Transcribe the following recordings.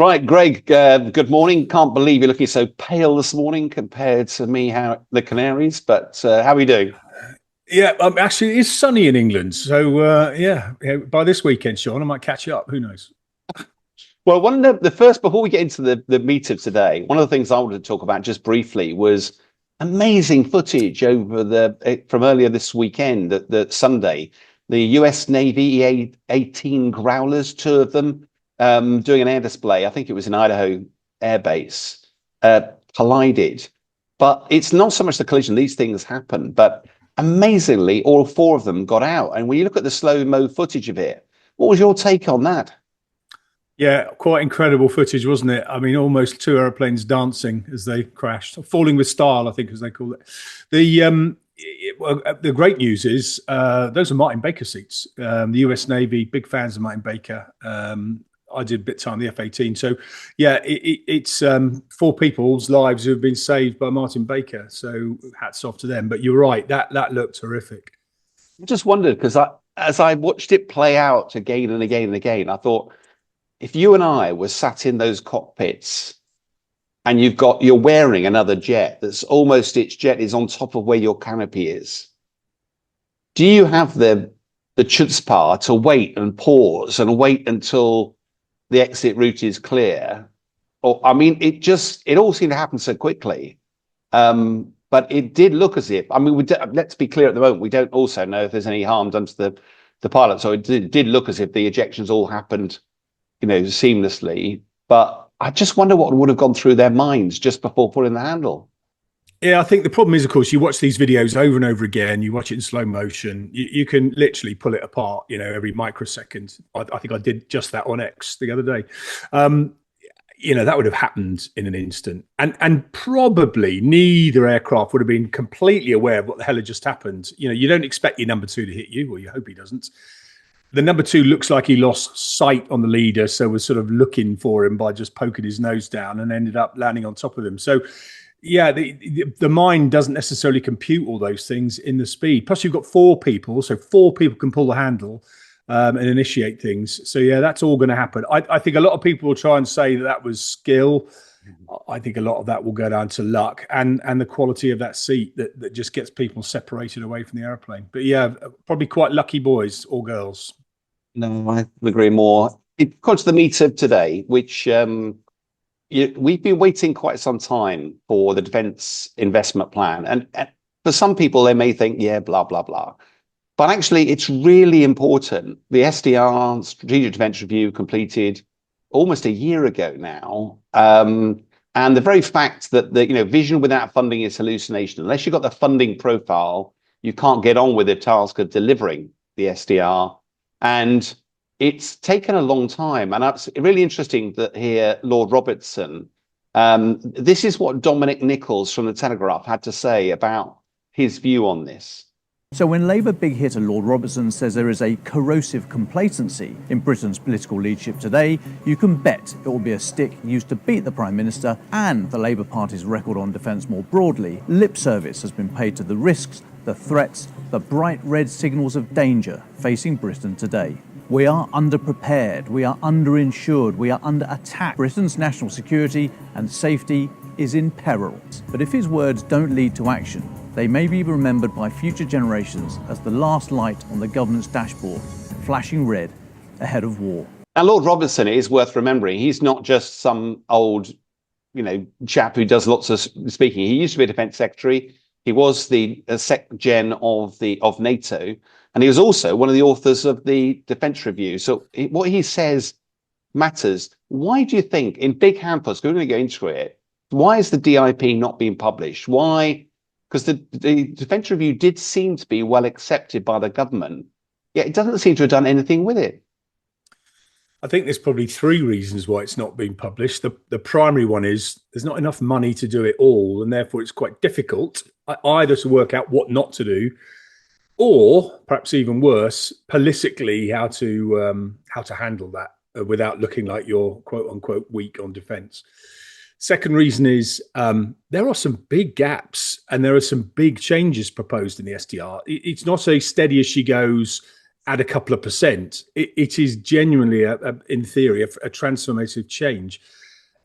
Right, Greg, good morning. Can't believe you're looking so pale this morning compared to me, how the Canaries, but how are we doing? Yeah, actually, it's sunny in England. So, by this weekend, Sean, I might catch up. Who knows? Well, one of the first, before we get into the meat of today, one of the things I wanted to talk about just briefly was amazing footage over from earlier this weekend, that Sunday, the US Navy E-18 Growlers, two of them, doing an air display. I think it was in Idaho Air Base, collided. But it's not so much the collision; these things happen. But amazingly, all four of them got out. And when you look at the slow-mo footage of it, what was your take on that? Yeah, quite incredible footage, wasn't it? I mean, almost two airplanes dancing as they crashed, falling with style, I think, as they call it. The great news is those are Martin Baker seats. The US Navy, big fans of Martin Baker. I did a bit of time on the F-18. So, yeah, it's four people's lives who have been saved by Martin Baker. So hats off to them. But you're right, that looked horrific. I just wondered because as I watched it play out again and again and again, I thought if you and I were sat in those cockpits and you're wearing another jet that's almost its jet is on top of where your canopy is, do you have the chutzpah to wait and pause and wait until the exit route is clear? Or I mean, it all seemed to happen so quickly. But it did look as if, I mean, let's be clear at the moment, we don't also know if there's any harm done to the pilot. So it did look as if the ejections all happened, seamlessly. But I just wonder what would have gone through their minds just before pulling the handle. Yeah, I think the problem is, of course, you watch these videos over and over again. You watch it in slow motion. You can literally pull it apart, every microsecond. I think I did just that on X the other day. That would have happened in an instant. And probably neither aircraft would have been completely aware of what the hell had just happened. You don't expect your number two to hit you, or you hope he doesn't. The number two looks like he lost sight on the leader, so was sort of looking for him by just poking his nose down and ended up landing on top of him. So, yeah, the mind doesn't necessarily compute all those things in the speed. Plus, you've got four people, so four people can pull the handle and initiate things. So, yeah, that's all going to happen. I think a lot of people will try and say that was skill. I think a lot of that will go down to luck and the quality of that seat that just gets people separated away from the airplane. But, yeah, probably quite lucky boys or girls. No, I agree more. It comes to the meat of today, which we've been waiting quite some time for the defence investment plan. And for some people, they may think, yeah, blah, blah, blah. But actually, it's really important. The SDR, Strategic Defence Review, completed almost a year ago now. And the very fact that vision without funding is hallucination. Unless you've got the funding profile, you can't get on with the task of delivering the SDR. And it's taken a long time. And it's really interesting that here, Lord Robertson, this is what Dominic Nicholls from the Telegraph had to say about his view on this. So when Labour big hitter Lord Robertson says there is a corrosive complacency in Britain's political leadership today, you can bet it will be a stick used to beat the Prime Minister and the Labour Party's record on defence more broadly. Lip service has been paid to the risks, the threats, the bright red signals of danger facing Britain today. We are underprepared, we are underinsured, we are under attack. Britain's national security and safety is in peril. But if his words don't lead to action, they may be remembered by future generations as the last light on the government's dashboard, flashing red ahead of war. Now, Lord Robertson, it is worth remembering, he's not just some old, chap who does lots of speaking. He used to be a defence secretary. He was the Sec Gen of NATO, and he was also one of the authors of the Defence Review. So what he says matters. Why do you think, in big handfuls, we're going to go into it, why is the DIP not being published? Why? Because the Defence Review did seem to be well accepted by the government, yet it doesn't seem to have done anything with it. I think there's probably three reasons why it's not being published. The primary one is there's not enough money to do it all, and therefore it's quite difficult either to work out what not to do, or perhaps even worse, politically how to handle that without looking like you're quote unquote weak on defence. Second reason is there are some big gaps and there are some big changes proposed in the SDR. It's not a steady as she goes, add a couple of percent, it is genuinely, in theory, a transformative change.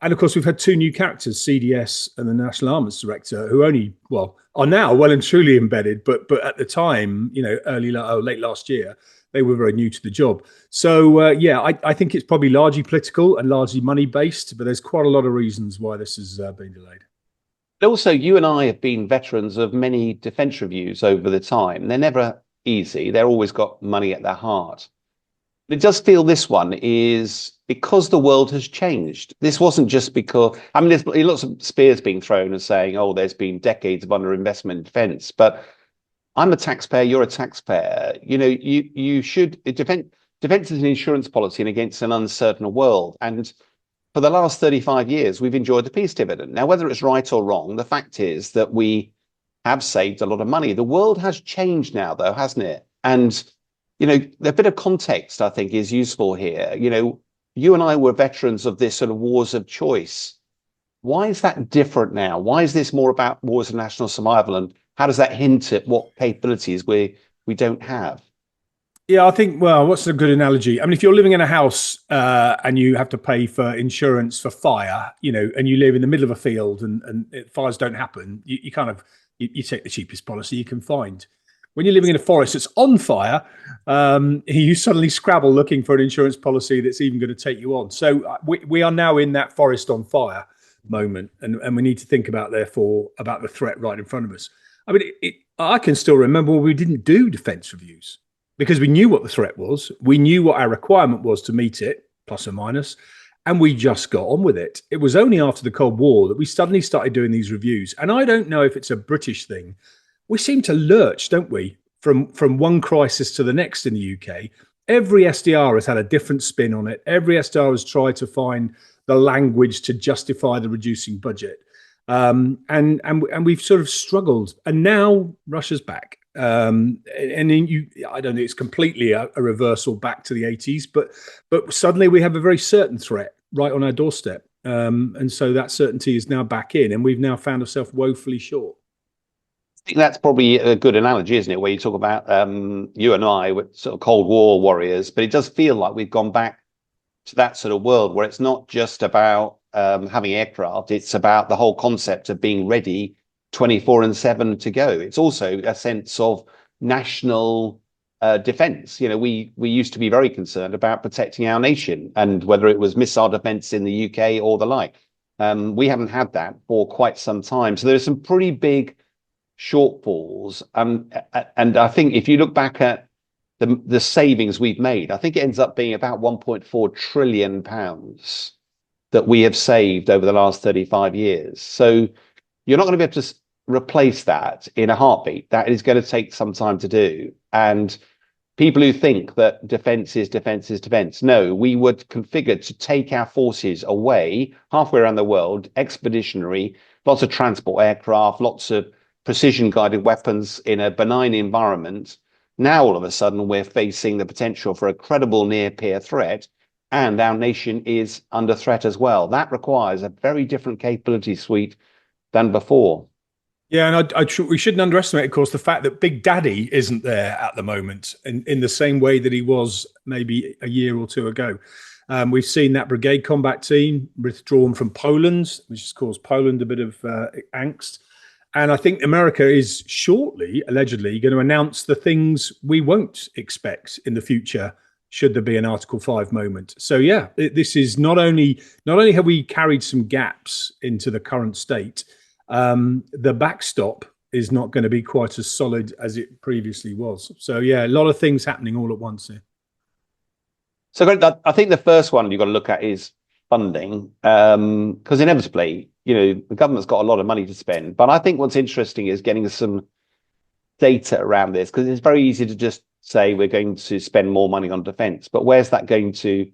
And of course, we've had two new characters, CDS and the National Armaments Director, who are now well and truly embedded, but at the time, late last year, they were very new to the job. So I think it's probably largely political and largely money based, but there's quite a lot of reasons why this has been delayed. Also, you and I have been veterans of many defence reviews over the time. They're never easy. They're always got money at their heart. But it does feel this one is because the world has changed. This wasn't just because, there's lots of spears being thrown and saying, oh, there's been decades of underinvestment in defence. But I'm a taxpayer, you're a taxpayer. You should, defence is an insurance policy and against an uncertain world. And for the last 35 years, we've enjoyed the peace dividend. Now, whether it's right or wrong, the fact is that we have saved a lot of money. The world has changed now, though, hasn't it? And, a bit of context, I think, is useful here. You and I were veterans of this sort of wars of choice. Why is that different now? Why is this more about wars of national survival? And how does that hint at what capabilities we don't have? Yeah, I think, what's a good analogy? If you're living in a house and you have to pay for insurance for fire, and you live in the middle of a field and fires don't happen, you take the cheapest policy you can find. When you're living in a forest that's on fire, you suddenly scrabble looking for an insurance policy that's even going to take you on. So we are now in that forest on fire moment, and we need to think about the threat right in front of us. I can still remember when we didn't do defence reviews because we knew what the threat was. We knew what our requirement was to meet it, plus or minus, and we just got on with it. It was only after the Cold War that we suddenly started doing these reviews. And I don't know if it's a British thing. We seem to lurch, don't we, from one crisis to the next in the UK. Every SDR has had a different spin on it. Every SDR has tried to find the language to justify the reducing budget. And we've sort of struggled. And now Russia's back. I don't think it's completely a reversal back to the 80s, but suddenly we have a very certain threat right on our doorstep. And so that certainty is now back in, and we've now found ourselves woefully short. I think that's probably a good analogy, isn't it? Where you talk about you and I were sort of Cold War warriors, but it does feel like we've gone back to that sort of world where it's not just about having aircraft, it's about the whole concept of being ready 24/7 to go. It's also a sense of national defense. We used to be very concerned about protecting our nation, and whether it was missile defense in the UK or the like. We haven't had that for quite some time. So there's some pretty big shortfalls. And I think if you look back at the savings we've made, I think it ends up being about £1.4 trillion that we have saved over the last 35 years. So you're not going to be able to replace that in a heartbeat. That is going to take some time to do. And people who think that defense is defense, no, we were configured to take our forces away halfway around the world, expeditionary, lots of transport aircraft, lots of precision guided weapons in a benign environment. Now, all of a sudden, we're facing the potential for a credible near peer threat, and our nation is under threat as well. That requires a very different capability suite than before. Yeah, and we shouldn't underestimate, of course, the fact that Big Daddy isn't there at the moment in the same way that he was maybe a year or two ago. We've seen that brigade combat team withdrawn from Poland, which has caused Poland a bit of angst. And I think America is shortly, allegedly, going to announce the things we won't expect in the future should there be an Article 5 moment. So, yeah, this is not only have we carried some gaps into the current state, the backstop is not going to be quite as solid as it previously was. So, yeah, a lot of things happening all at once here. So I think the first one you've got to look at is funding, because inevitably, the government's got a lot of money to spend. But I think what's interesting is getting some data around this, because it's very easy to just say we're going to spend more money on defence. But where's that going to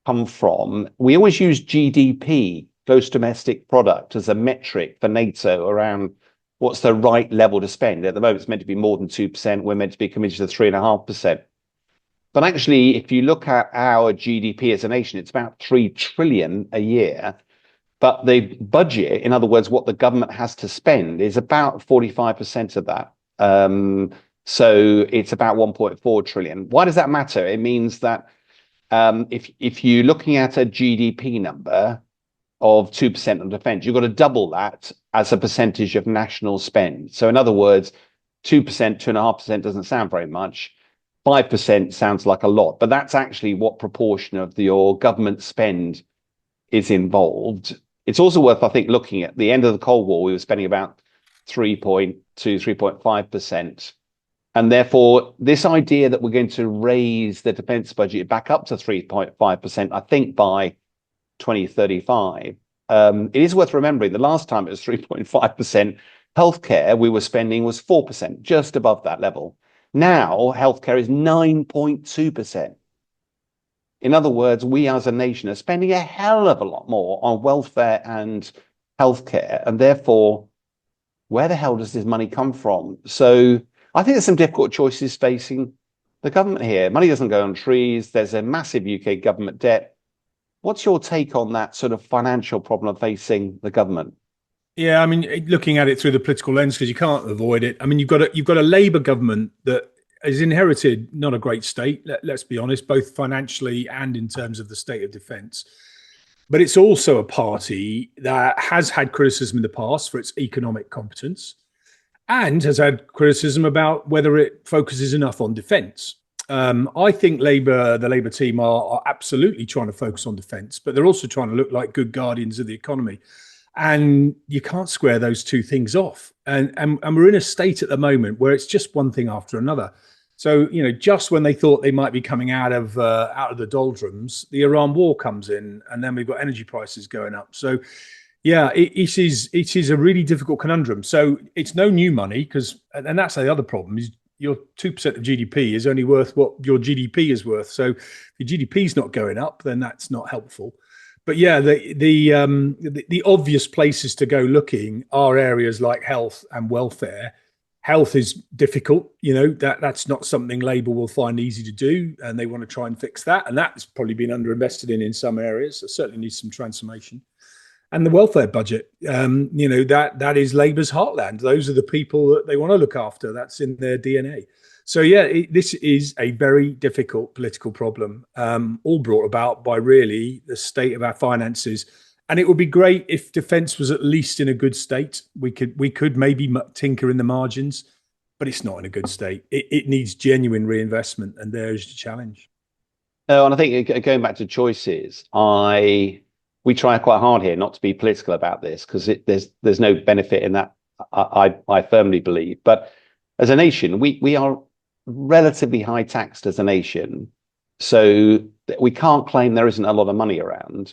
come from? We always use GDP, gross domestic product, as a metric for NATO around what's the right level to spend. At the moment, it's meant to be more than 2%. We're meant to be committed to 3.5%. But actually, if you look at our GDP as a nation, it's about 3 trillion a year. But the budget, in other words, what the government has to spend, is about 45% of that. So it's about 1.4 trillion. Why does that matter? It means that if you're looking at a GDP number of 2% on defense, you've got to double that as a percentage of national spend. So in other words, 2%, 2.5% doesn't sound very much. 5% sounds like a lot, but that's actually what proportion of your government spend is involved. It's also worth, I think, looking at the end of the Cold War, we were spending about 3.2, 3.5%. And therefore, this idea that we're going to raise the defense budget back up to 3.5%, I think by 2035, it is worth remembering the last time it was 3.5%, healthcare we were spending was 4%, just above that level. Now, healthcare is 9.2%. In other words, we as a nation are spending a hell of a lot more on welfare and healthcare. And therefore, where the hell does this money come from? So I think there's some difficult choices facing the government here. Money doesn't go on trees. There's a massive UK government debt. What's your take on that sort of financial problem facing the government? Yeah, I mean, looking at it through the political lens, because you can't avoid it. I mean, you've got a Labour government that has inherited not a great state, let's be honest, both financially and in terms of the state of defence. But it's also a party that has had criticism in the past for its economic competence and has had criticism about whether it focuses enough on defence. I think the Labour team are absolutely trying to focus on defence, but they're also trying to look like good guardians of the economy. And you can't square those two things off. And we're in a state at the moment where it's just one thing after another. So, you know, just when they thought they might be coming out of the doldrums, the Iran war comes in, and then we've got energy prices going up. So, yeah, it is a really difficult conundrum. So it's no new money and that's the other problem is your 2% of GDP is only worth what your GDP is worth. So if your GDP is not going up, then that's not helpful. But yeah, the obvious places to go looking are areas like health and welfare. Health is difficult, you know, that's not something Labour will find easy to do, and they want to try and fix that. And that's probably been underinvested in some areas. It certainly needs some transformation. And the welfare budget, you know, that is Labour's heartland. Those are the people that they want to look after. That's in their DNA. So, yeah, this is a very difficult political problem, all brought about by really the state of our finances. And it would be great if defence was at least in a good state. We could maybe tinker in the margins, but it's not in a good state. It needs genuine reinvestment, and there's the challenge. No, and I think going back to choices, we try quite hard here not to be political about this because there's no benefit in that. I firmly believe, but as a nation, we are relatively high taxed as a nation, so we can't claim there isn't a lot of money around.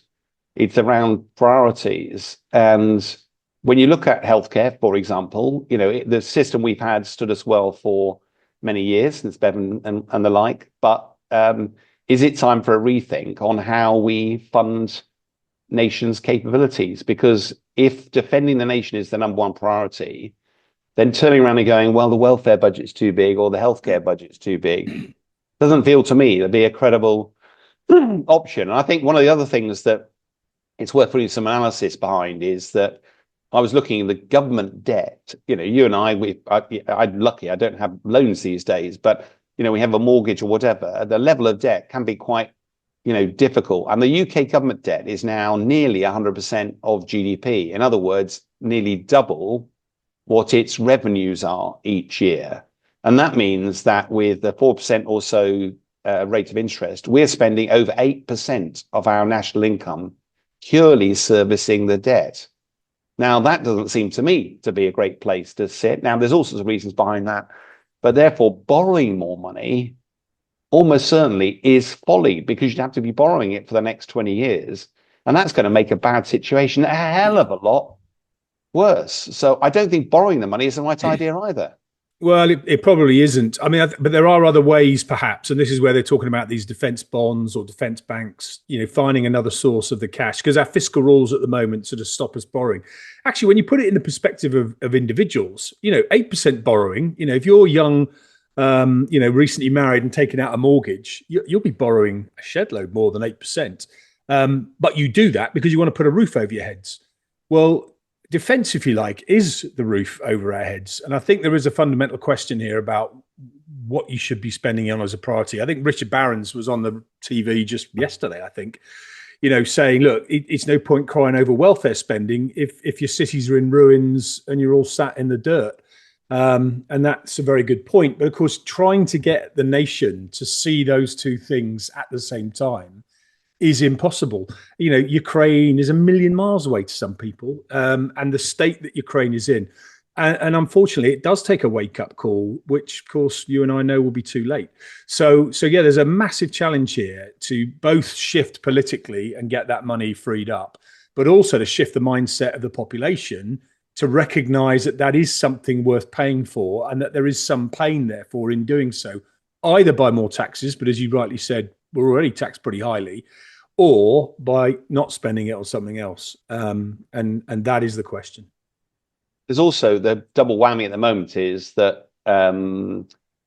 It's around priorities. And when you look at healthcare, for example, you know, the system we've had stood us well for many years since Bevan and the like. But is it time for a rethink on how we fund nations' capabilities? Because if defending the nation is the number one priority, then turning around and going, well, the welfare budget's too big or the healthcare budget's too big, doesn't feel to me to be a credible option. And I think one of the other things that it's worth putting some analysis behind is that I was looking at the government debt. You know, you and I'm lucky, I don't have loans these days, but, you know, we have a mortgage or whatever. The level of debt can be quite, you know, difficult. And the UK government debt is now nearly 100% of GDP. In other words, nearly double what its revenues are each year. And that means that with the 4% or so rate of interest, we're spending over 8% of our national income purely servicing the debt. Now, that doesn't seem to me to be a great place to sit. Now, there's all sorts of reasons behind that, but therefore borrowing more money almost certainly is folly, because you'd have to be borrowing it for the next 20 years. And that's going to make a bad situation a hell of a lot worse. So I don't think borrowing the money is the right idea either. Well, it probably isn't. I mean, but there are other ways, perhaps, and this is where they're talking about these defence bonds or defence banks, you know, finding another source of the cash, because our fiscal rules at the moment sort of stop us borrowing. Actually, when you put it in the perspective of individuals, you know, 8% borrowing, you know, if you're young, you know, recently married and taking out a mortgage, you'll be borrowing a shed load more than 8%. But you do that because you want to put a roof over your heads. Well, defence, if you like, is the roof over our heads. And I think there is a fundamental question here about what you should be spending on as a priority. I think Richard Barron's was on the TV just yesterday, I think, saying, look, it's no point crying over welfare spending if your cities are in ruins and you're all sat in the dirt. And that's a very good point. But of course, trying to get the nation to see those two things at the same time is impossible. Ukraine is a million miles away to some people, and the state that Ukraine is in. And unfortunately, it does take a wake-up call, which, of course, you and I know will be too late. So yeah, there's a massive challenge here to both shift politically and get that money freed up, but also to shift the mindset of the population to recognise that is something worth paying for, and that there is some pain, therefore, in doing so, either by more taxes, but as you rightly said, we're already taxed pretty highly, or by not spending it on something else. And that is the question. There's also the double whammy at the moment is that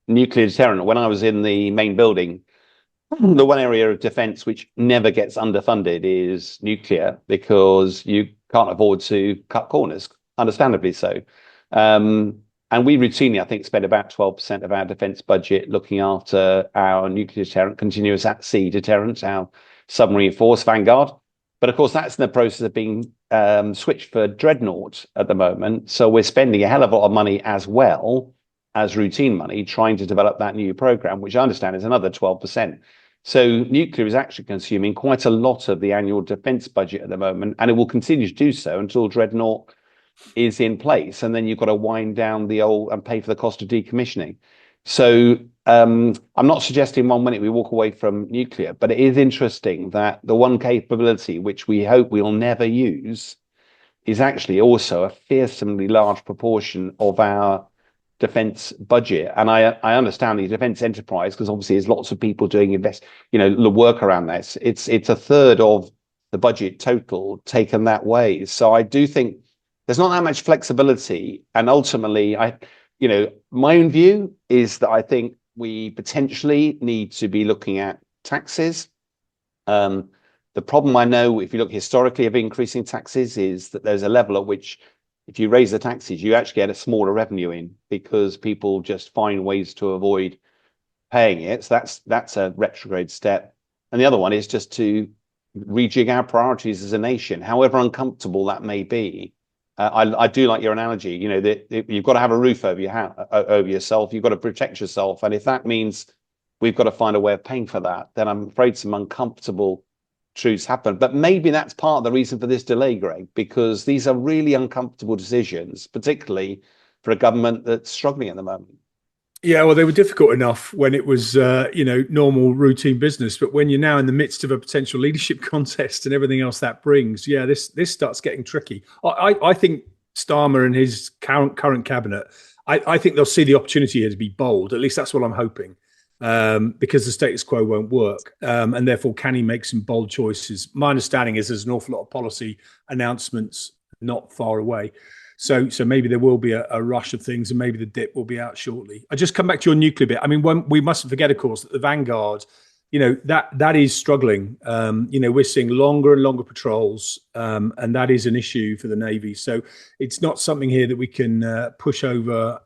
nuclear deterrent. When I was in the main building, the one area of defence which never gets underfunded is nuclear, because you can't afford to cut corners, understandably so. And we routinely, I think, spend about 12% of our defence budget looking after our nuclear deterrent, continuous at sea deterrent, our submarine force Vanguard. But of course, that's in the process of being switched for Dreadnought at the moment. So we're spending a hell of a lot of money as well as routine money trying to develop that new program, which I understand is another 12%. So nuclear is actually consuming quite a lot of the annual defence budget at the moment, and it will continue to do so until Dreadnought is in place. And then you've got to wind down the old and pay for the cost of decommissioning. So I'm not suggesting 1 minute we walk away from nuclear, but it is interesting that the one capability which we hope we'll never use is actually also a fearsomely large proportion of our defence budget. And I understand the defence enterprise, because obviously there's lots of people doing the work around this. It's a third of the budget total taken that way. So I do think there's not that much flexibility, and ultimately my own view is that I think we potentially need to be looking at taxes. The problem, I know, if you look historically of increasing taxes, is that there's a level at which if you raise the taxes, you actually get a smaller revenue in, because people just find ways to avoid paying it. So that's a retrograde step. And the other one is just to rejig our priorities as a nation, however uncomfortable that may be. I do like your analogy, that you've got to have a roof over yourself. You've got to protect yourself. And if that means we've got to find a way of paying for that, then I'm afraid some uncomfortable truths happen. But maybe that's part of the reason for this delay, Greg, because these are really uncomfortable decisions, particularly for a government that's struggling at the moment. Yeah, well, they were difficult enough when it was, normal routine business. But when you're now in the midst of a potential leadership contest and everything else that brings, this starts getting tricky. I think Starmer and his current cabinet, I think they'll see the opportunity here to be bold. At least that's what I'm hoping, because the status quo won't work. And therefore, can he make some bold choices? My understanding is there's an awful lot of policy announcements not far away. So maybe there will be a rush of things, and maybe the dip will be out shortly. I just come back to your nuclear bit. I mean, we mustn't forget, of course, that the Vanguard, that is struggling. We're seeing longer and longer patrols, and that is an issue for the Navy. So it's not something here that we can push over,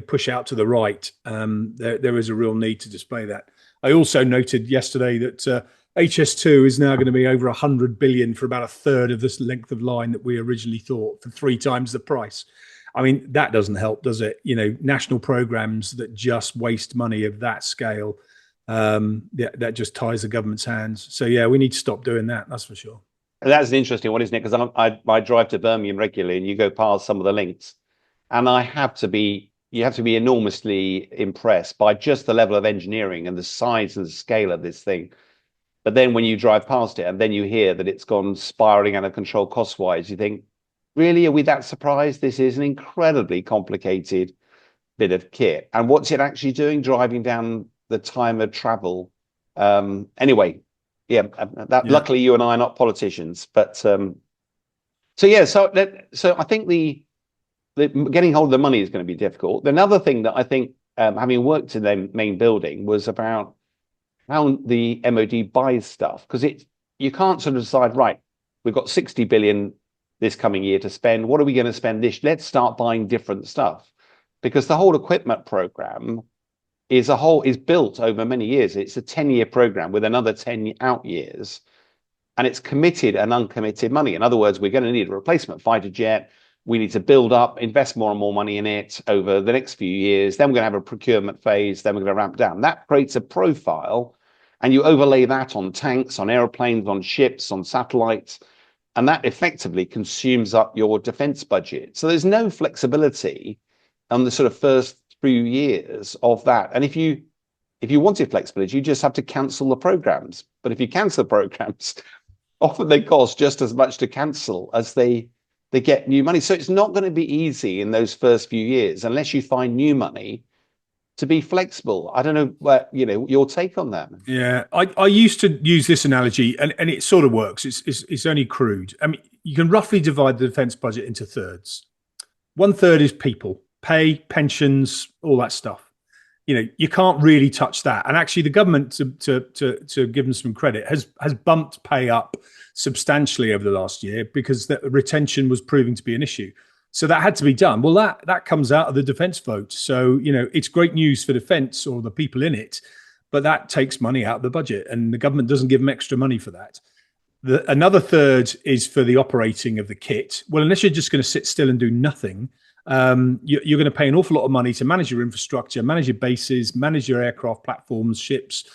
push out to the right. There is a real need to display that. I also noted yesterday that HS2 is now going to be over 100 billion for about a third of this length of line that we originally thought, for 3 times the price. I mean, that doesn't help, does it? National programs that just waste money of that scale, that just ties the government's hands. So yeah, we need to stop doing that. That's for sure. That's an interesting one, isn't it? Because I drive to Birmingham regularly, and you go past some of the links, and you have to be enormously impressed by just the level of engineering and the size and the scale of this thing. But then when you drive past it and then you hear that it's gone spiraling out of control cost-wise, you think, really, are we that surprised? This is an incredibly complicated bit of kit. And what's it actually doing? Driving down the time of travel. Anyway, luckily you and I are not politicians. But so I think the getting hold of the money is going to be difficult. Another thing that I think, having worked in the main building, was about how the MOD buys stuff, because you can't sort of decide, right, we've got 60 billion this coming year to spend. What are we going to spend this? Let's start buying different stuff, because the whole equipment program is built over many years. It's a 10-year program with another 10 out years, and it's committed and uncommitted money. In other words, we're going to need a replacement fighter jet. We need to build up, invest more and more money in it over the next few years. Then we're going to have a procurement phase. Then we're going to ramp down. That creates a profile, and you overlay that on tanks, on airplanes, on ships, on satellites, and that effectively consumes up your defense budget. So there's no flexibility on the sort of first few years of that. And if you wanted flexibility, you just have to cancel the programs. But if you cancel the programs, often they cost just as much to cancel as they get new money. So it's not going to be easy in those first few years unless you find new money to be flexible. I don't know what, your take on that. Yeah, I used to use this analogy, and it sort of works. It's only crude. I mean, you can roughly divide the defense budget into thirds. 1/3 is people, pay, pensions, all that stuff. You can't really touch that. And actually, the government, to give them some credit, has bumped pay up substantially over the last year because the retention was proving to be an issue. So that had to be done. Well, that comes out of the defense vote. So, it's great news for defense or the people in it, but that takes money out of the budget, and the government doesn't give them extra money for that. Another third is for the operating of the kit. Well, unless you're just going to sit still and do nothing, you're going to pay an awful lot of money to manage your infrastructure, manage your bases, manage your aircraft platforms, ships,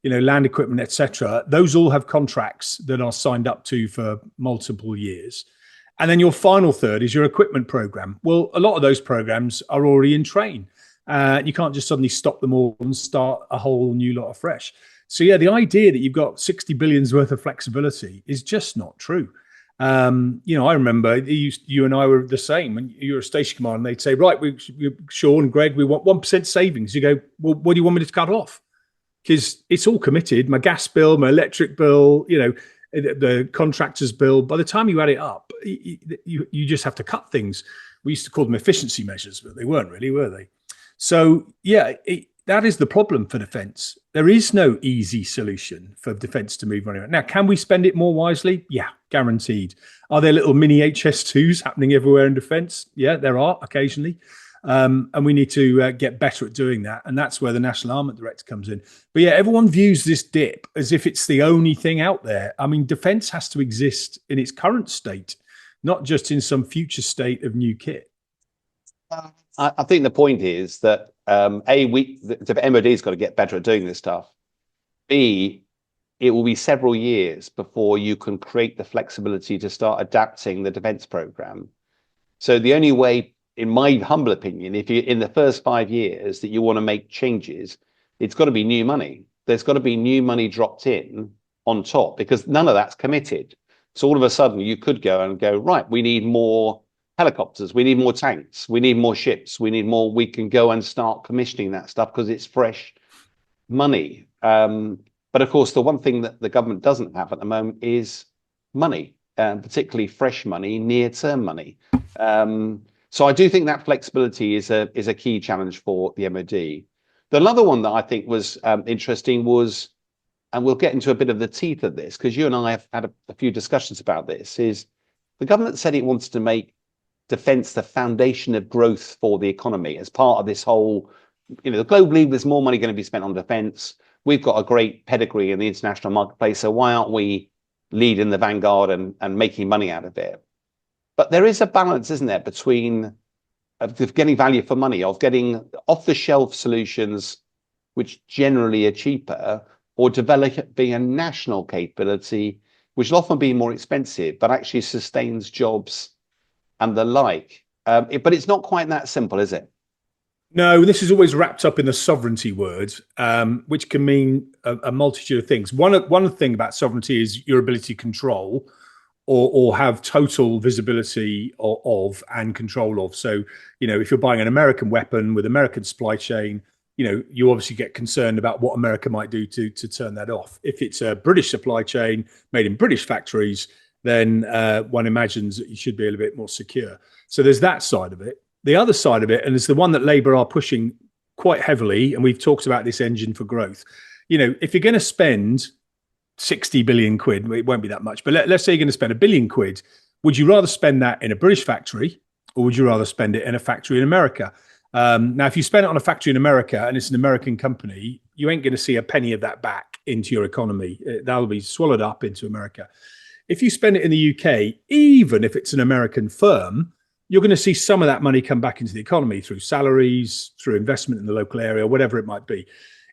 land equipment, etc. Those all have contracts that are signed up to for multiple years. And then your final third is your equipment program. Well, a lot of those programs are already in train. You can't just suddenly stop them all and start a whole new lot afresh. So yeah, the idea that you've got 60 billions worth of flexibility is just not true. I remember you and I were the same. When you were a station commander, and they'd say, right, Sean, Greg, we want 1% savings. You go, well, what do you want me to cut off? Because it's all committed. My gas bill, my electric bill, the contractor's bill. By the time you add it up, you just have to cut things. We used to call them efficiency measures, but they weren't really, were they? So yeah, that is the problem for defence. There is no easy solution for defence to move money around. Now, can we spend it more wisely? Yeah, guaranteed. Are there little mini HS2s happening everywhere in defence? Yeah, there are occasionally. And we need to get better at doing that. And that's where the National Armament Director comes in. But yeah, everyone views this dip as if it's the only thing out there. I mean, defence has to exist in its current state, not just in some future state of new kit. I think the point is that the MOD's got to get better at doing this stuff. B, it will be several years before you can create the flexibility to start adapting the defence programme. So the only way, in my humble opinion, if you're in the first 5 years that you want to make changes, it's got to be new money. There's got to be new money dropped in on top, because none of that's committed. So all of a sudden you could go, right, we need more helicopters, we need more tanks, we need more ships, we need more. We can go and start commissioning that stuff because it's fresh money. But of course, the one thing that the government doesn't have at the moment is money, particularly fresh money, near-term money. So I do think that flexibility is a key challenge for the MOD. Another one that I think was interesting was, and we'll get into a bit of the teeth of this, because you and I have had a few discussions about this, is the government said it wants to make defence the foundation of growth for the economy as part of this whole, globally, there's more money going to be spent on defence. We've got a great pedigree in the international marketplace, so why aren't we leading the vanguard and making money out of it? But there is a balance, isn't there, between of getting value for money, of getting off-the-shelf solutions, which generally are cheaper, or developing a national capability, which will often be more expensive, but actually sustains jobs and the like. But it's not quite that simple, is it? No, this is always wrapped up in the sovereignty word, which can mean a multitude of things. One thing about sovereignty is your ability to control or have total visibility of and control of. So, if you're buying an American weapon with American supply chain, you obviously get concerned about what America might do to turn that off. If it's a British supply chain made in British factories, then one imagines that you should be a little bit more secure. So there's that side of it. The other side of it, and it's the one that Labour are pushing quite heavily, and we've talked about this engine for growth. If you're going to spend 60 billion quid, it won't be that much, but let's say you're going to spend £1 billion, would you rather spend that in a British factory, or would you rather spend it in a factory in America? Now, if you spend it on a factory in America and it's an American company, you ain't going to see a penny of that back into your economy. That'll be swallowed up into America. If you spend it in the UK, even if it's an American firm, you're going to see some of that money come back into the economy through salaries, through investment in the local area, whatever it might be.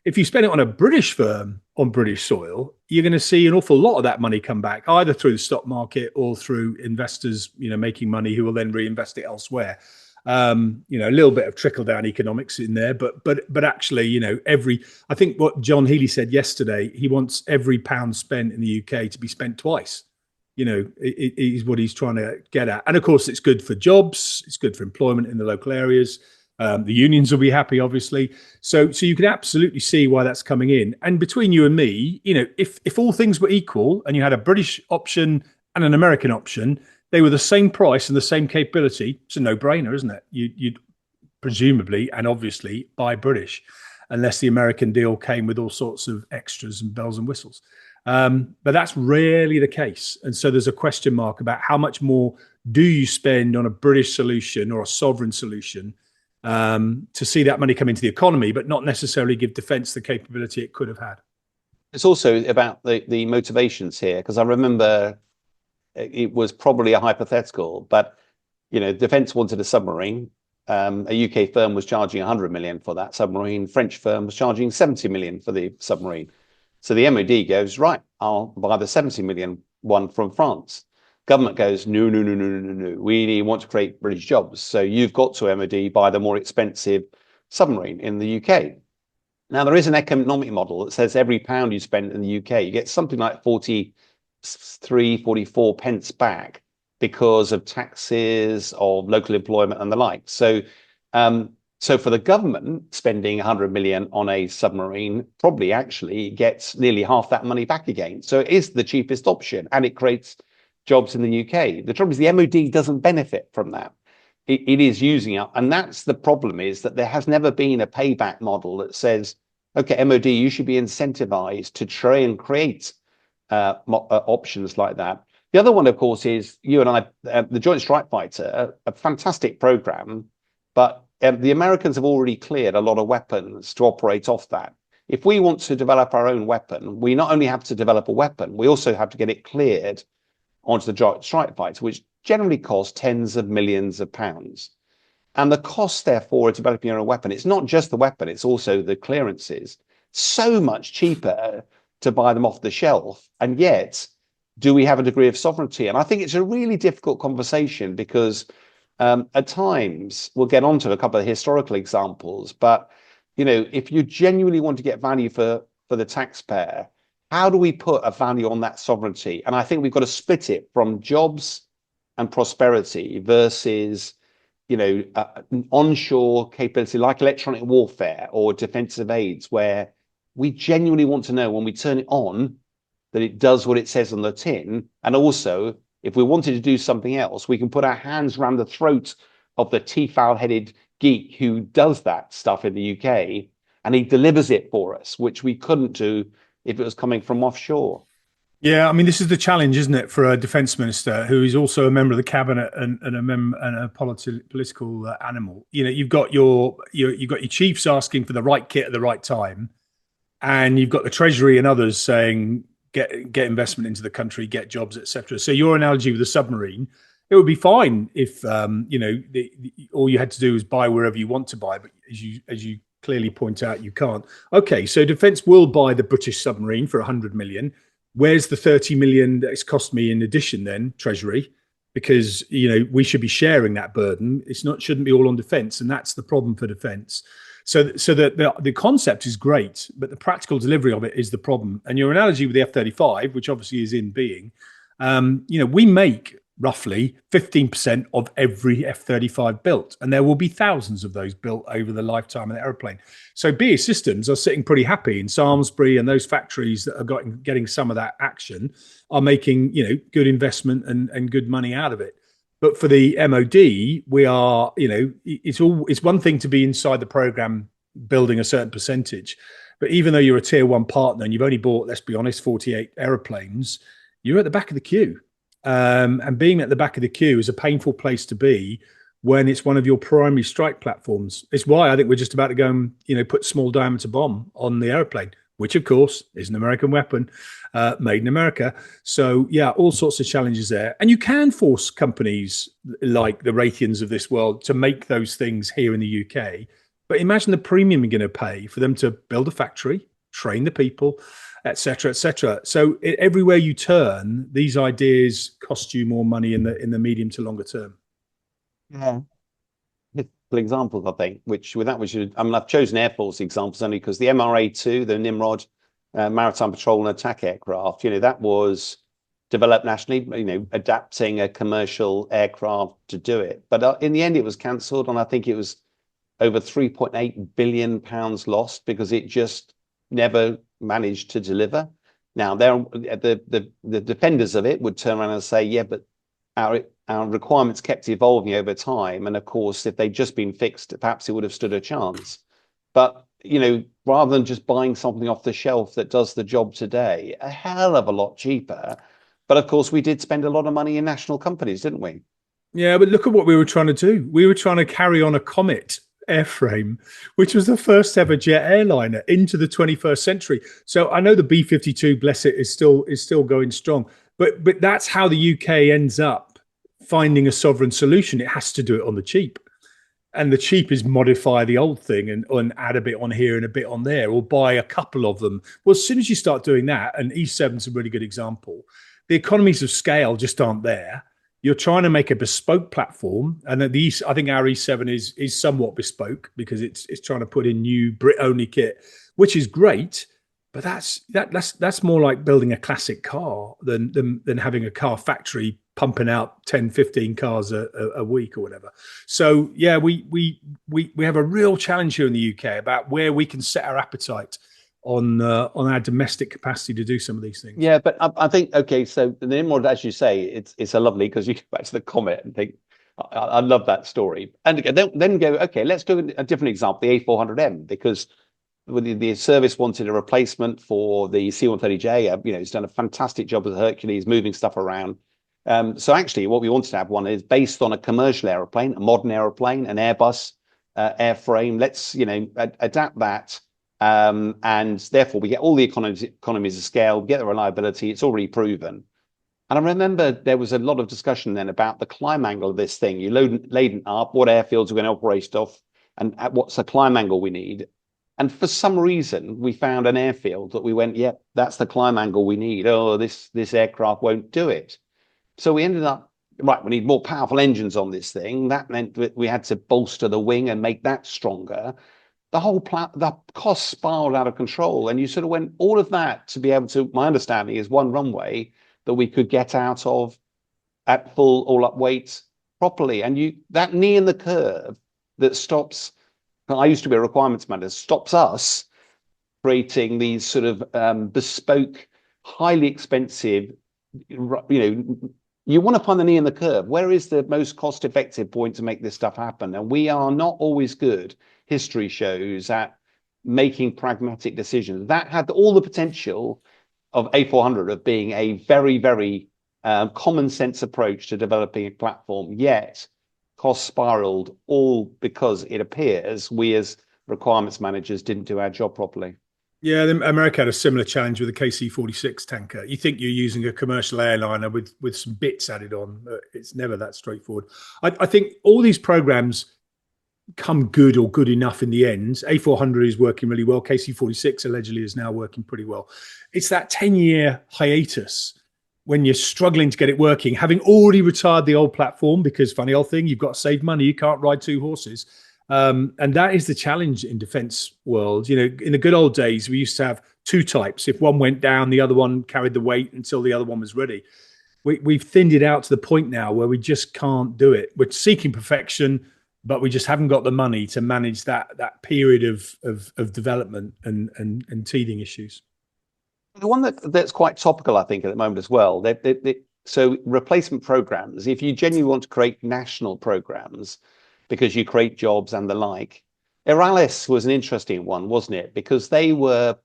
If you spend it on a British firm on British soil, you're going to see an awful lot of that money come back, either through the stock market or through investors, making money who will then reinvest it elsewhere. A little bit of trickle down economics in there, but actually, I think what John Healy said yesterday, he wants every pound spent in the UK to be spent twice. It is what he's trying to get at. And of course, it's good for jobs. It's good for employment in the local areas. The unions will be happy, obviously. So you can absolutely see why that's coming in. And between you and me, if all things were equal and you had a British option and an American option, they were the same price and the same capability. It's a no-brainer, isn't it? You'd presumably and obviously buy British, unless the American deal came with all sorts of extras and bells and whistles. But that's rarely the case. And so there's a question mark about how much more do you spend on a British solution or a sovereign solution to see that money come into the economy, but not necessarily give defence the capability it could have had. It's also about the motivations here, because I remember it was probably a hypothetical, but defence wanted a submarine. A UK firm was charging 100 million for that submarine. French firm was charging 70 million for the submarine. So the MOD goes, right, I'll buy the 70 million one from France. Government goes, no. We want to create British jobs. So you've got to, MOD, buy the more expensive submarine in the UK. Now, there is an economic model that says every pound you spend in the UK, you get something like 43, 44 pence back because of taxes, of local employment and the like. So for the government, spending 100 million on a submarine probably actually gets nearly half that money back again. So it is the cheapest option and it creates jobs in the UK. The trouble is the MOD doesn't benefit from that. It is using it. And that's the problem, is that there has never been a payback model that says, okay, MOD, you should be incentivized to try and create options like that. The other one, of course, is you and I, the Joint Strike Fighter, a fantastic program, but the Americans have already cleared a lot of weapons to operate off that. If we want to develop our own weapon, we not only have to develop a weapon, we also have to get it cleared onto the Joint Strike Fighter, which generally costs tens of millions of pounds. And the cost, therefore, of developing your own weapon, it's not just the weapon, it's also the clearances. So much cheaper to buy them off the shelf. And yet, do we have a degree of sovereignty? And I think it's a really difficult conversation because at times, we'll get onto a couple of historical examples, but if you genuinely want to get value for the taxpayer, how do we put a value on that sovereignty? And I think we've got to split it from jobs and prosperity versus onshore capability like electronic warfare or defensive aids, where we genuinely want to know when we turn it on that it does what it says on the tin. And also, if we wanted to do something else, we can put our hands around the throat of the teeth-owl-headed geek who does that stuff in the UK, and he delivers it for us, which we couldn't do if it was coming from offshore. Yeah, I mean, this is the challenge, isn't it, for a defence minister who is also a member of the cabinet and a political animal. You've got your chiefs asking for the right kit at the right time, and you've got the Treasury and others saying get investment into the country, get jobs, etc. So your analogy with the submarine, it would be fine if all you had to do is buy wherever you want to buy, but as you clearly point out, you can't. Okay, so defence will buy the British submarine for 100 million. Where's the 30 million that it's cost me in addition then, Treasury? Because we should be sharing that burden. Shouldn't be all on defence, and that's the problem for defence. So the concept is great, but the practical delivery of it is the problem. And your analogy with the F-35, which obviously is in being, we make roughly 15% of every F-35 built, and there will be thousands of those built over the lifetime of the aeroplane. So BAE Systems are sitting pretty happy in Samlesbury, and those factories that are getting some of that action are making good investment and good money out of it. But for the MOD, we are, it's one thing to be inside the program building a certain percentage, but even though you're a tier one partner and you've only bought, let's be honest, 48 aeroplanes, you're at the back of the queue. And being at the back of the queue is a painful place to be when it's one of your primary strike platforms. It's why I think we're just about to go and put small diameter bomb on the aeroplane, which of course is an American weapon, made in America. So yeah, all sorts of challenges there. And you can force companies like the Raytheons of this world to make those things here in the UK. But imagine the premium you're going to pay for them to build a factory, train the people, et cetera, et cetera. So everywhere you turn, these ideas cost you more money in the medium to longer term. Yeah. Examples, I think, which I've chosen Air Force examples only because the MRA-2, the Nimrod maritime patrol and attack aircraft, that was developed nationally, adapting a commercial aircraft to do it. But in the end, it was cancelled, and I think it was over 3.8 billion pounds lost because it just never managed to deliver. Now, the defenders of it would turn around and say, yeah, but our requirements kept evolving over time. And of course, if they'd just been fixed, perhaps it would have stood a chance. But, rather than just buying something off the shelf that does the job today, a hell of a lot cheaper. But of course, we did spend a lot of money in national companies, didn't we? Yeah, but look at what we were trying to do. We were trying to carry on a Comet airframe, which was the first ever jet airliner into the 21st century. So I know the B-52, bless it, is still going strong. But that's how the UK ends up finding a sovereign solution. It has to do it on the cheap. And the cheap is modify the old thing and add a bit on here and a bit on there, or buy a couple of them. Well, as soon as you start doing that, and E7 is a really good example, the economies of scale just aren't there. You're trying to make a bespoke platform, and I think our E7 is somewhat bespoke because it's trying to put in new Brit-only kit, which is great. But that's more like building a classic car than having a car factory pumping out 10, 15 cars a week or whatever. So yeah, we have a real challenge here in the UK about where we can set our appetite on our domestic capacity to do some of these things. Yeah, but I think, okay, so the Nimrod, as you say, it's a lovely, because you go back to the Comet and think, I love that story. And then go, okay, let's do a different example, the A400M, because the service wanted a replacement for the C-130J. It's done a fantastic job with Hercules, moving stuff around. So actually, what we wanted to have one is based on a commercial aeroplane, a modern aeroplane, an Airbus airframe. Let's adapt that, and therefore we get all the economies of scale, get the reliability. It's already proven. And I remember there was a lot of discussion then about the climb angle of this thing. You laid it up, what airfields are going to operate off, and what's the climb angle we need. And for some reason, we found an airfield that we went, yep, that's the climb angle we need. Oh, this aircraft won't do it. So we ended up, right, we need more powerful engines on this thing. That meant that we had to bolster the wing and make that stronger. The cost spiraled out of control. And you sort of went, all of that to be able to, my understanding is one runway that we could get out of at full all-up weight properly. And that knee in the curve that stops, I used to be a requirements manager, stops us creating these sort of bespoke, highly expensive, you want to find the knee in the curve. Where is the most cost-effective point to make this stuff happen? And we are not always good, history shows, at making pragmatic decisions. That had all the potential of A400 of being a very, very common sense approach to developing a platform, yet cost spiraled, all because it appears we as requirements managers didn't do our job properly. Yeah, America had a similar challenge with the KC-46 tanker. You think you're using a commercial airliner with some bits added on. It's never that straightforward. I think all these programs come good or good enough in the end. A400 is working really well. KC-46 allegedly is now working pretty well. It's that 10-year hiatus when you're struggling to get it working, having already retired the old platform, because funny old thing, you've got to save money. You can't ride two horses. And that is the challenge in defense world. In the good old days, we used to have two types. If one went down, the other one carried the weight until the other one was ready. We've thinned it out to the point now where we just can't do it. We're seeking perfection, but we just haven't got the money to manage that period of development and teething issues. The one that's quite topical, I think, at the moment as well. So replacement programs, if you genuinely want to create national programs, because you create jobs and the like. Iralis was an interesting one, wasn't it? Because they were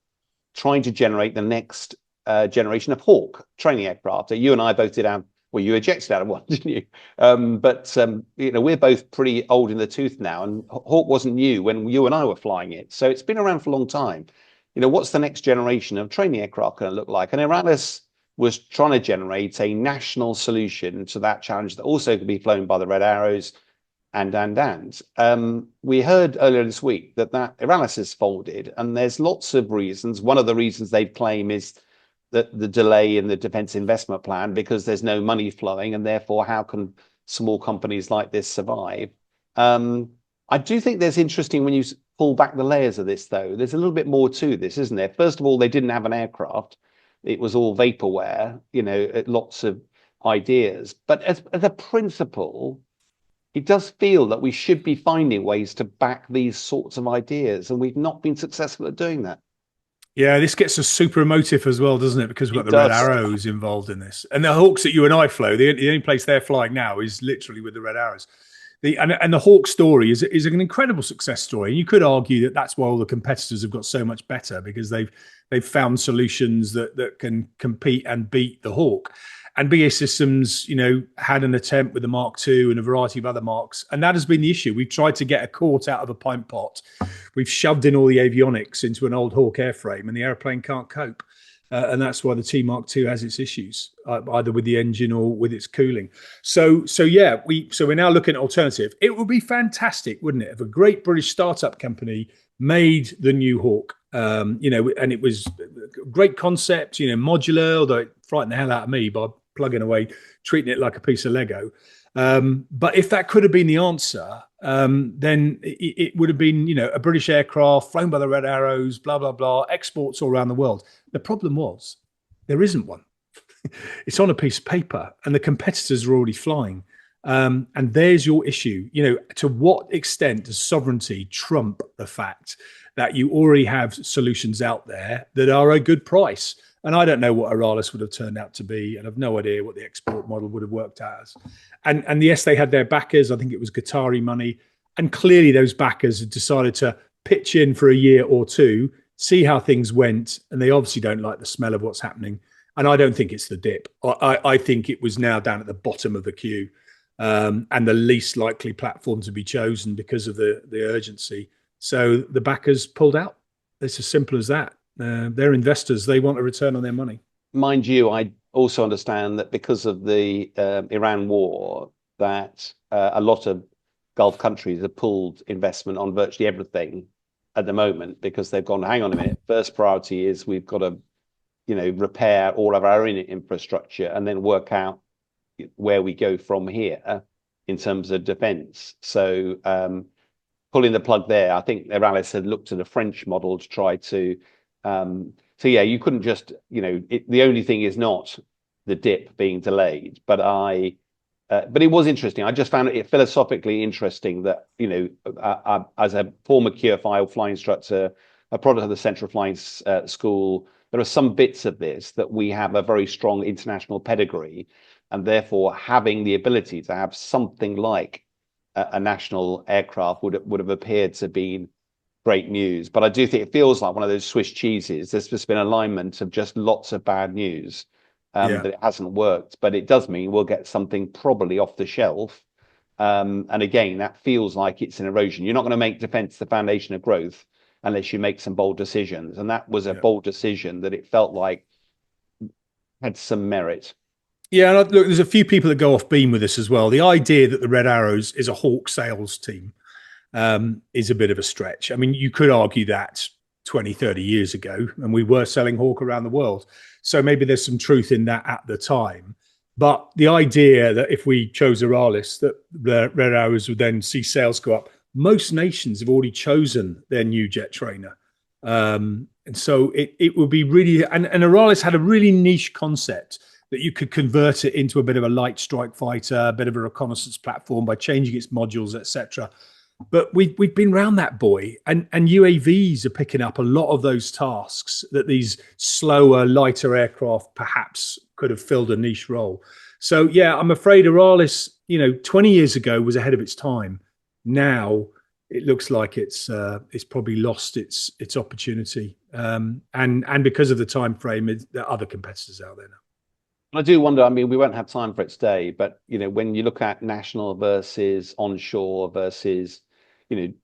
trying to generate the next generation of Hawk training aircraft. You and I both did our Well, you ejected out of one, didn't you? But we're both pretty old in the tooth now, and Hawk wasn't new when you and I were flying it. So it's been around for a long time. What's the next generation of training aircraft going to look like? And Aralis was trying to generate a national solution to that challenge that also could be flown by the Red Arrows and. We heard earlier this week that Aralis has folded, and there's lots of reasons. One of the reasons they claim is that the delay in the defence investment plan, because there's no money flowing, and therefore how can small companies like this survive? I do think there's interesting when you pull back the layers of this, though. There's a little bit more to this, isn't there? First of all, they didn't have an aircraft. It was all vaporware, lots of ideas. But as a principle, it does feel that we should be finding ways to back these sorts of ideas, and we've not been successful at doing that. Yeah, this gets us super emotive as well, doesn't it? Because we've got the Red Arrows involved in this. And the Hawks that you and I flew, the only place they're flying now is literally with the Red Arrows. And the Hawk story is an incredible success story. And you could argue that that's why all the competitors have got so much better, because they've found solutions that can compete and beat the Hawk. And BAE Systems, had an attempt with the Mark II and a variety of other marks. And that has been the issue. We've tried to get a quart out of a pint pot. We've shoved in all the avionics into an old Hawk airframe, and the airplane can't cope. And that's why the T Mark II has its issues, either with the engine or with its cooling. So we're now looking at alternative. It would be fantastic, wouldn't it, if a great British startup company made the new Hawk, and it was a great concept, modular, although it frightened the hell out of me by plugging away, treating it like a piece of Lego. But if that could have been the answer, then it would have been, a British aircraft flown by the Red Arrows, blah, blah, blah, exports all around the world. The problem was there isn't one. It's on a piece of paper, and the competitors are already flying. And there's your issue. To what extent does sovereignty trump the fact that you already have solutions out there that are a good price? And I don't know what Aralis would have turned out to be, and I've no idea what the export model would have worked out as. And yes, they had their backers. I think it was Qatari money. And clearly those backers had decided to pitch in for a year or two, see how things went. And they obviously don't like the smell of what's happening. And I don't think it's the dip. I think it was now down at the bottom of the queue, and the least likely platform to be chosen because of the urgency. So the backers pulled out. It's as simple as that. They're investors. They want a return on their money. Mind you, I also understand that because of the Iran war, that a lot of Gulf countries have pulled investment on virtually everything at the moment, because they've gone, hang on a minute, first priority is we've got to, repair all of our infrastructure and then work out where we go from here in terms of defense. So pulling the plug there, I think Aralis had looked at a French model to try to you couldn't just, the only thing is not the dip being delayed, but it was interesting. I just found it philosophically interesting that, as a former QFI flying instructor, a product of the Central Flying School, there are some bits of this that we have a very strong international pedigree, and therefore having the ability to have something like a national aircraft would have appeared to be great news. But I do think it feels like one of those Swiss cheeses. There's just been alignment of just lots of bad news that it hasn't worked. But it does mean we'll get something probably off the shelf. And again, that feels like it's an erosion. You're not going to make defence the foundation of growth unless you make some bold decisions. And that was a bold decision that it felt like had some merit. Yeah, and look, there's a few people that go off beam with this as well. The idea that the Red Arrows is a Hawk sales team is a bit of a stretch. I mean, you could argue that 20, 30 years ago, and we were selling Hawk around the world. So maybe there's some truth in that at the time. But the idea that if we chose Aralis, that the Red Arrows would then see sales go up, most nations have already chosen their new jet trainer. And so it would be really, and Aralis had a really niche concept that you could convert it into a bit of a light strike fighter, a bit of a reconnaissance platform by changing its modules, etc. But we've been around that boy, and UAVs are picking up a lot of those tasks that these slower, lighter aircraft perhaps could have filled a niche role. So yeah, I'm afraid Aralis, 20 years ago was ahead of its time. Now it looks like it's probably lost its opportunity, and because of the time frame, there are other competitors out there now. I do wonder, I mean, we won't have time for it today, but when you look at national versus onshore versus,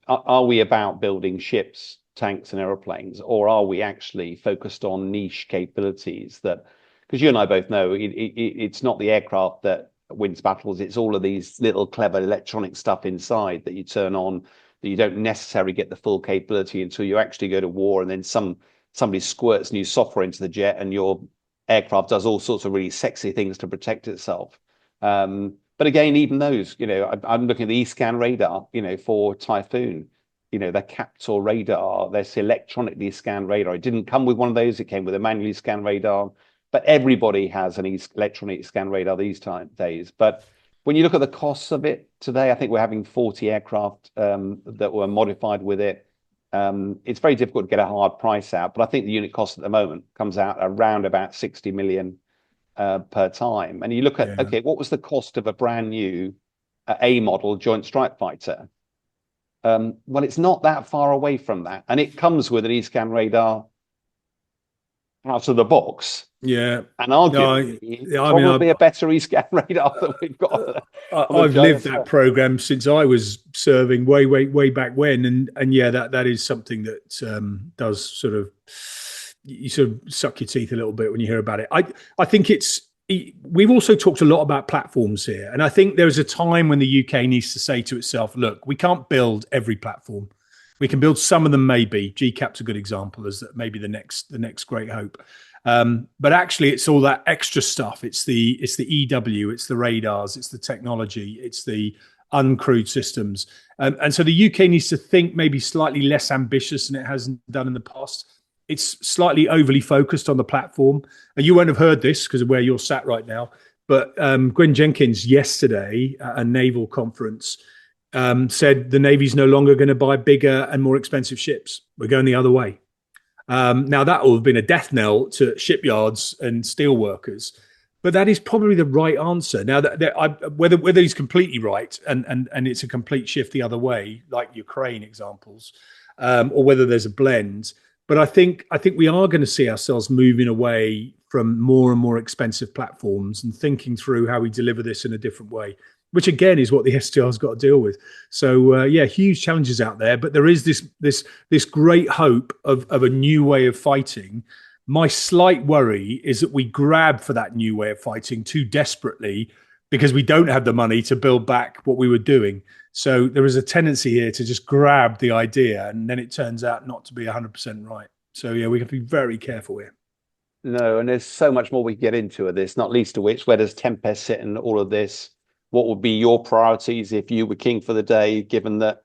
are we about building ships, tanks, and aeroplanes, or are we actually focused on niche capabilities that, because you and I both know it's not the aircraft that wins battles, it's all of these little clever electronic stuff inside that you turn on, that you don't necessarily get the full capability until you actually go to war, and then somebody squirts new software into the jet and your aircraft does all sorts of really sexy things to protect itself. But again, even those, I'm looking at the E-scan radar, for Typhoon, the Captor radar, this electronically scanned radar. It didn't come with one of those. It came with a manually scanned radar, but everybody has an electronic scan radar these days. But when you look at the costs of it today, I think we're having 40 aircraft that were modified with it. It's very difficult to get a hard price out, but I think the unit cost at the moment comes out around about 60 million per time. And you look at, okay, what was the cost of a brand new A model Joint Strike Fighter? Well, it's not that far away from that. And it comes with an E-scan radar out of the box. Yeah. And arguably, probably a better E-scan radar than we've got. I've lived that program since I was serving way back when. And yeah, that is something that does sort of, you sort of suck your teeth a little bit when you hear about it. I think we've also talked a lot about platforms here. And I think there's a time when the UK needs to say to itself, look, we can't build every platform. We can build some of them, maybe. GCAP's a good example, as that maybe the next great hope. But actually, it's all that extra stuff. It's the EW, it's the radars, it's the technology, it's the uncrewed systems. And so the UK needs to think maybe slightly less ambitious than it hasn't done in the past. It's slightly overly focused on the platform. And you won't have heard this because of where you're sat right now. But Gwen Jenkins yesterday at a naval conference said the Navy's no longer going to buy bigger and more expensive ships. We're going the other way. Now, that will have been a death knell to shipyards and steel workers, but that is probably the right answer. Now, whether he's completely right and it's a complete shift the other way, like Ukraine examples, or whether there's a blend. But I think we are going to see ourselves moving away from more and more expensive platforms and thinking through how we deliver this in a different way, which again is what the STR's got to deal with. So yeah, huge challenges out there, but there is this great hope of a new way of fighting. My slight worry is that we grab for that new way of fighting too desperately because we don't have the money to build back what we were doing. So there is a tendency here to just grab the idea and then it turns out not to be 100% right. So yeah, we have to be very careful here. No, and there's so much more we get into of this, not least of which, where does Tempest sit in all of this? What would be your priorities if you were king for the day, given that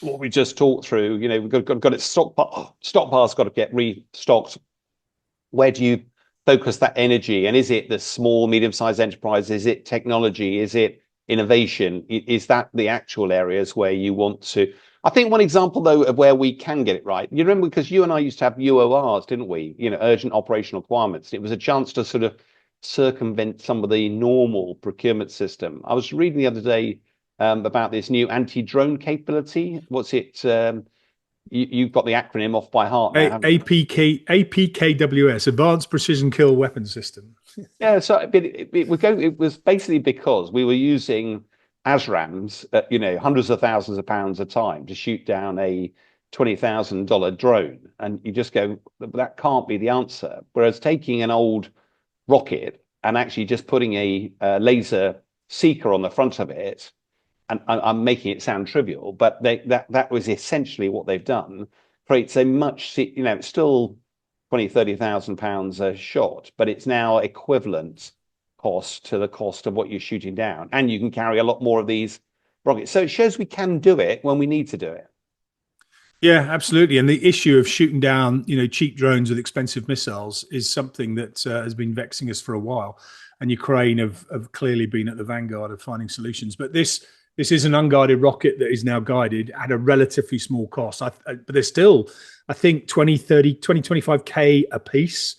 what we just talked through, we've got it stockpile's got to get restocked. Where do you focus that energy? And is it the small, medium-sized enterprise? Is it technology? Is it innovation? Is that the actual areas where you want to? I think one example, though, of where we can get it right, you remember, because you and I used to have UORs, didn't we? Urgent operational requirements. It was a chance to sort of circumvent some of the normal procurement system. I was reading the other day about this new anti-drone capability. What's it? You've got the acronym off by heart now. APKWS, Advanced Precision Kill Weapon System. Yeah, so it was basically because we were using ASRAMs at, hundreds of thousands of pounds a time to shoot down a $20,000 drone. And you just go, that can't be the answer. Whereas taking an old rocket and actually just putting a laser seeker on the front of it, and I'm making it sound trivial, but that was essentially what they've done, creates a much, it's still 20,000-30,000 pounds a shot, but it's now equivalent cost to the cost of what you're shooting down. And you can carry a lot more of these rockets. So it shows we can do it when we need to do it. Yeah, absolutely. And the issue of shooting down, cheap drones with expensive missiles is something that has been vexing us for a while. And Ukraine have clearly been at the vanguard of finding solutions. But this is an unguided rocket that is now guided at a relatively small cost. But there's still, I think, 25K a piece.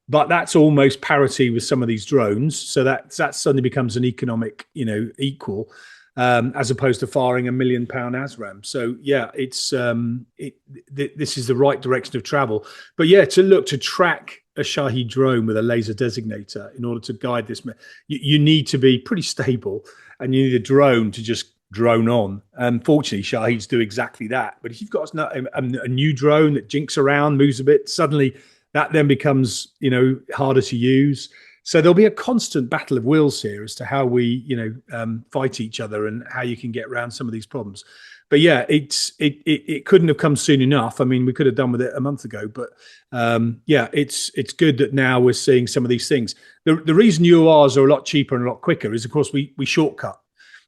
But that's almost parity with some of these drones. So that suddenly becomes an economic, equal. As opposed to firing £1 million ASRAM. So yeah, it's this is the right direction of travel. But yeah, to track a Shahed drone with a laser designator in order to guide this. You need to be pretty stable, and you need a drone to just drone on. Fortunately, Shaheds do exactly that. But if you've got a new drone that jinks around, moves a bit, suddenly that then becomes, harder to use. So there'll be a constant battle of wills here as to how we, fight each other and how you can get around some of these problems. But yeah, it couldn't have come soon enough. I mean, we could have done with it a month ago, but it's good that now we're seeing some of these things. The reason UORs are a lot cheaper and a lot quicker is, of course, we shortcut.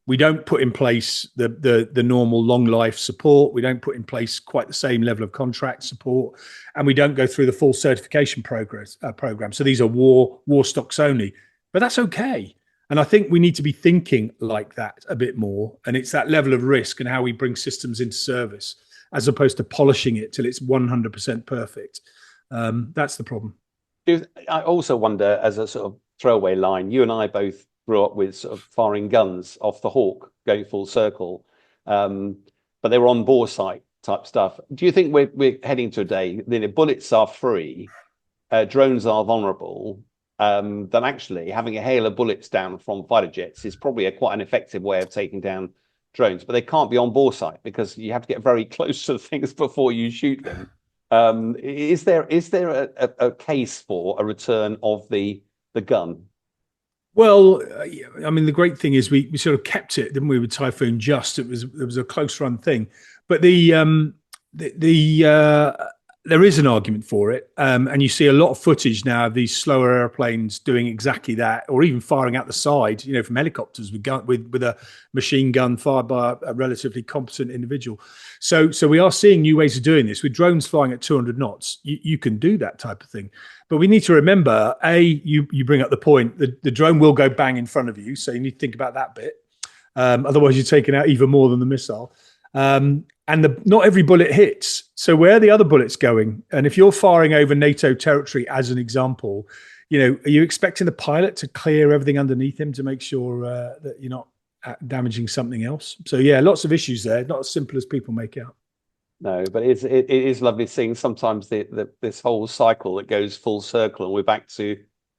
We don't put in place the normal long life support. We don't put in place quite the same level of contract support, and we don't go through the full certification program. So these are war stocks only, but that's okay. And I think we need to be thinking like that a bit more. And it's that level of risk and how we bring systems into service, as opposed to polishing it till it's 100% perfect. That's the problem. I also wonder, as a sort of throwaway line, you and I both grew up with sort of firing guns off the Hawk, going full circle, but they were on bore sight type stuff. Do you think we're heading to a day that bullets are free, drones are vulnerable, then actually having a hail of bullets down from fighter jets is probably quite an effective way of taking down drones, but they can't be on bore sight because you have to get very close to things before you shoot them. Is there a case for a return of the gun? Well, I mean, the great thing is we sort of kept it, didn't we, with Typhoon Just? It was a close run thing, but there is an argument for it, and you see a lot of footage now of these slower airplanes doing exactly that, or even firing out the side, from helicopters with a machine gun fired by a relatively competent individual. So we are seeing new ways of doing this with drones flying at 200 knots. You can do that type of thing, but we need to remember: you bring up the point that the drone will go bang in front of you, so you need to think about that bit. Otherwise, you're taking out even more than the missile. And not every bullet hits. So where are the other bullets going? And if you're firing over NATO territory, as an example, are you expecting the pilot to clear everything underneath him to make sure that you're not damaging something else? So yeah, lots of issues there. Not as simple as people make out. No, but it is lovely seeing sometimes this whole cycle that goes full circle, and we're back to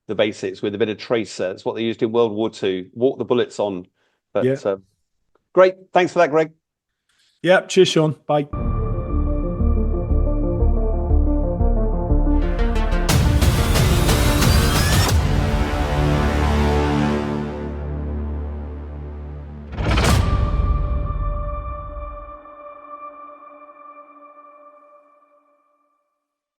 the basics with a bit of tracer. It's what they used in World War II. Walk the bullets on. But yeah. Great. Thanks for that, Greg. Yeah, cheers, Sean. Bye.